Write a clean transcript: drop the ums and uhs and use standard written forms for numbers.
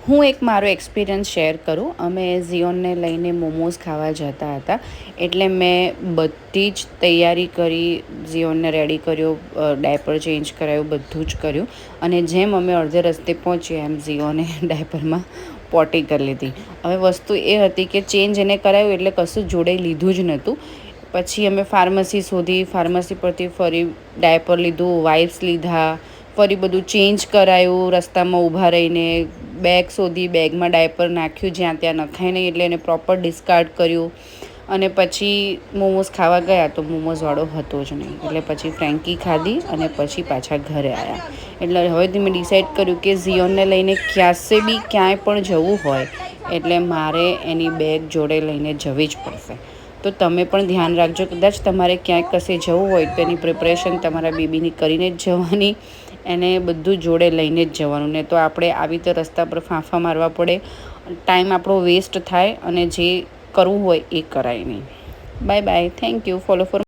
હું એક મારો એક્સપિરિયન્સ શેર કરું. અમે ઝિયોનને લઈને મોમોઝ ખાવા જતા હતા, એટલે મેં બધી જ તૈયારી કરી, ઝિયોનને રેડી કર્યો, ડાયપર ચેન્જ કરાયું, બધું જ કર્યું. અને જેમ અમે અડધે રસ્તે પહોંચ્યા એમ ઝિયોને ડાયપરમાં પોટી કરી લીધી. હવે વસ્તુ એ હતી કે ચેન્જ એને કરાવ્યું એટલે કશું જોડે લીધું જ નહોતું. પછી અમે ફાર્મસી શોધી, ફાર્મસી પરથી ફરી ડાયપર લીધું, વાઇપ્સ લીધા, ફરી બધું ચેન્જ કરાયું, રસ્તામાં ઊભા રહીને બેગ શોધી, બેગમાં ડાયપર નાખ્યું, જ્યાં ત્યાં નખાય નહીં એટલે એને પ્રોપર ડિસ્કાર્ડ કર્યું. અને પછી મોમોઝ ખાવા ગયા તો મોમોઝવાળો હતો જ નહીં, એટલે પછી ફ્રેન્કી ખાધી અને પછી પાછા ઘરે આવ્યા. એટલે હવેથી મેં ડિસાઈડ કર્યું કે ઝિયોનને લઈને ક્યાંય પણ જવું હોય એટલે મારે એની બેગ જોડે લઈને જવી જ પડશે. તો તમે પણ ધ્યાન રાખજો, કદાચ તમારે ક્યાંય કશે જવું હોય તો એની પ્રિપરેશન તમારા બેબીની કરીને જ જવાની, એને બધું જોડે લઈને જ જવાનું. ને તો આપણે આવી રીતે રસ્તા પર ફાંફા મારવા પડે, ટાઈમ આપણો વેસ્ટ થાય અને જે કરવું હોય એ કરાય નહીં. Bye bye, thank you, follow four